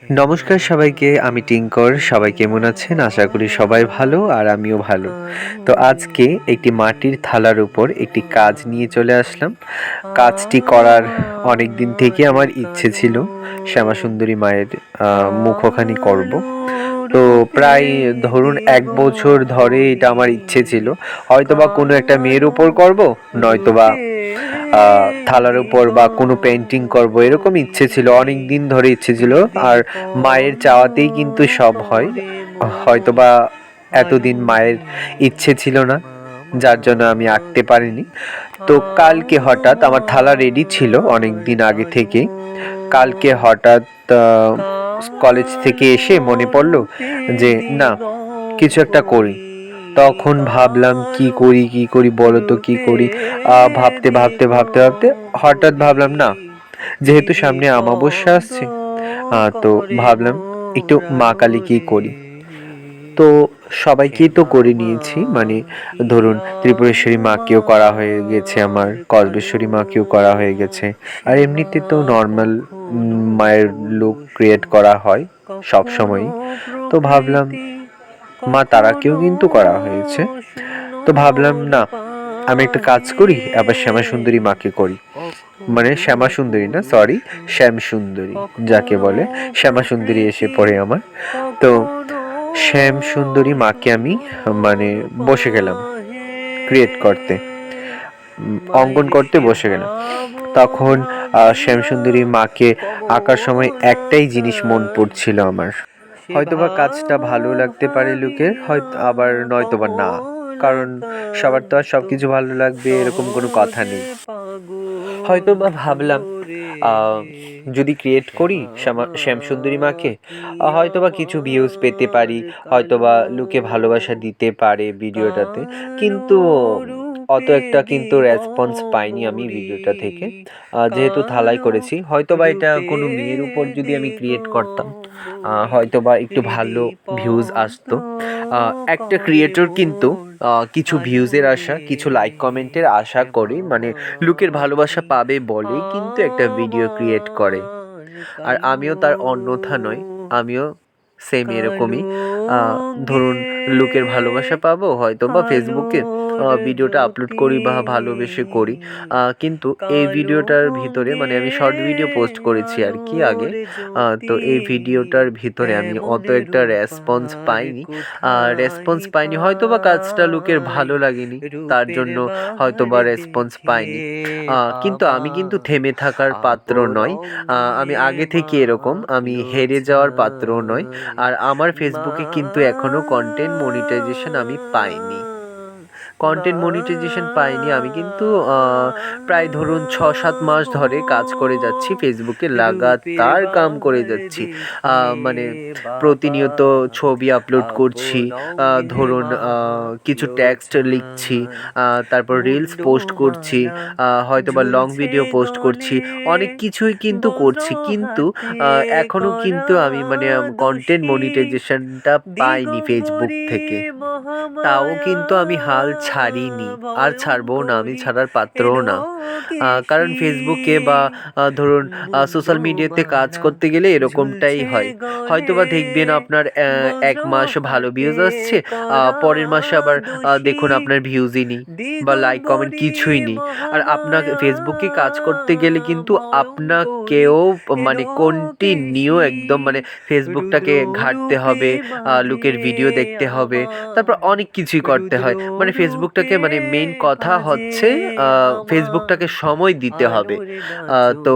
নমস্কার সবাইকে, আমি টিঙ্কর। সবাই কেমন আছেন? আশা করি সবাই ভালো আর আমিও ভালো। তো আজকে একটি মাটির থালার উপর একটি কাজ নিয়ে চলে আসলাম। কাজটি করার অনেক দিন থেকে আমার ইচ্ছে ছিল। শ্যামাসুন্দরী মায়ের মুখোখানি করব। তো প্রায় ধরুন ১ বছর ধরে এটা আমার ইচ্ছে ছিল। হয়তোবা কোনো একটা মেয়ের উপর করব, নয়তোবা থালার উপর বা কোনো পেন্টিং করব, এরকম ইচ্ছে ছিল। অনেক দিন ধরে ইচ্ছে ছিল। আর মায়ের চাওয়াতেই কিন্তু সব হয়। হয়তোবা এতদিন মায়ের ইচ্ছে ছিল না, যার জন্য আমি আঁকতে পারিনি। তো কালকে হঠাৎ আমার থালা রেডি ছিল অনেক দিন আগে থেকে। কালকে হঠাৎ কলেজ থেকে এসে মনে পড়লো যে না, কিছু একটা করি। তখন ভাবলাম কি করি বলো তো, কি করি। ভাবতে ভাবতে ভাবতে ভাবতে হঠাৎ ভাবলাম না, যেহেতু সামনে অমাবস্যা আসছে, তো ভাবলাম একটু মা কালীকেই করি। তো সবাইকেই তো করে নিয়েছি, মানে ধরুন ত্রিপুরেশ্বরী মাকেও করা হয়ে গেছে, আমার কসবেশ্বরী মাকেও করা হয়ে গেছে। আর এমনিতে তো নর্মাল মায়ের লুক ক্রিয়েট করা হয় সব সময়ই। তো ভাবলাম মা তারাকেও কিন্তু করা হয়েছে। তো ভাবলাম না, আমি একটা কাজ করি, আবার শ্যামাসুন্দরী মাকে করি। মানে শ্যামাসুন্দরী না, সরি, শ্যামসুন্দরী যাকে বলে। শ্যামাসুন্দরী এসে পড়ে আমার। তো শ্যামসুন্দরী মাকে আমি মানে বসে গেলাম ক্রিয়েট করতে, অঙ্কন করতে বসে গেলাম। তখন শ্যামসুন্দরী মাকে আঁকার সময় একটাই জিনিস মন পড়ছিল আমার। হয়তোবা কাজটা ভালো লাগতে পারে লোকের, হয়তো আবার নয়তোবা না। কারণ সবার তো আর সবকিছু ভালো লাগবে এরকম কোনো কথা নেই। হয়তোবা ভাবলাম যদি ক্রিয়েট করি শ্যামসুন্দরী মাকে, হয়তোবা কিছু ভিউজ পেতে পারি, হয়তোবা লোকে ভালোবাসা দিতে পারে ভিডিওটাতে। কিন্তু অত একটা কিন্তু রেসপন্স পাইনি আমি ভিডিওটা থেকে। যেহেতু থালাই করেছি, হয়তোবা এটা কোনো মেয়ের উপর যদি আমি ক্রিয়েট করতাম, হয়তোবা একটু ভালো ভিউজ আসতো। একটা ক্রিয়েটর কিন্তু কিছু ভিউজের আশা, কিছু লাইক কমেন্টের আশা করে, মানে লোকের ভালোবাসা পাবে বলেই কিন্তু একটা ভিডিও ক্রিয়েট করে। আর আমিও তার অন্যথা নয়, আমিও সেম এরকমই। ধরুন লোকের ভালোবাসা পাবো, হয়তো বা ফেসবুকে ভিডিওটা আপলোড করি বা ভালোবেসে করি। কিন্তু এই ভিডিওটার ভিতরে, মানে আমি শর্ট ভিডিও পোস্ট করেছি আর কি আগে। তো এই ভিডিওটার ভিতরে আমি অত একটা রেসপন্স পাইনি। হয়তো বা কাজটা লোকের ভালো লাগেনি, তার জন্য হয়তো বা রেসপন্স পাইনি। কিন্তু আমি কিন্তু থেমে থাকার পাত্র নয়। আমি আগে থেকে এরকম, আমি হেরে যাওয়ার পাত্রও নয়। আর আমার ফেসবুকে কিন্তু এখনও কন্টেন্ট মনিটাইজেশন আমি পাইনি। আমি কিন্তু প্রায় ধরুন ৬-৭ মাস ধরে কাজ করে যাচ্ছি ফেসবুকে, লাগাতার কাম করে যাচ্ছি। মানে প্রতিনিয়ত ছবি আপলোড করছি, ধরুন কিছু টেক্সট লিখছি, তারপর রিলস পোস্ট করছি, হয়তোবা লং ভিডিও পোস্ট করছি, অনেক কিছুই কিন্তু করছি। কিন্তু এখনও কিন্তু আমি মানে কন্টেন্ট মনিটাইজেশনটা পাইনি ফেসবুক থেকে। তাও কিন্তু আমি হাল ছাড়িনি, আর ছাড়বও না, আমি ছাড়ার পাত্রও না। কারণ ফেসবুকে বা ধরুন সোশ্যাল মিডিয়াতে কাজ করতে গেলে এরকমটাই হয়। হয়তোবা দেখবেন আপনার ১ মাস ভালো ভিউজ আসছে, পরের মাসে আবার দেখুন আপনার ভিউজই নেই বা লাইক কমেন্ট কিছুই নেই। আর আপনাকে ফেসবুকে কাজ করতে গেলে কিন্তু আপনাকেও মানে কন্টিনিউ একদম মানে ফেসবুকটাকে ঘাঁটতে হবে, লোকের ভিডিও দেখতে হবে, তারপর অনেক কিছুই করতে হয়। মানে ফেসবুকটাকে, মানে মেইন কথা হচ্ছে ফেসবুকটাকে সময় দিতে হবে। তো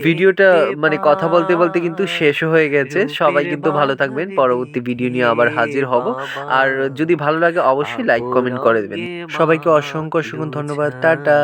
ভিডিওটা মানে কথা বলতে বলতে কিন্তু শেষও হয়ে গেছে। সবাই কিন্তু ভালো থাকবেন। পরবর্তী ভিডিও নিয়ে আবার হাজির হব। আর যদি ভালো লাগে অবশ্যই লাইক কমেন্ট করে দেবেন। সবাইকে অসংখ্য ধন্যবাদ। টাটা।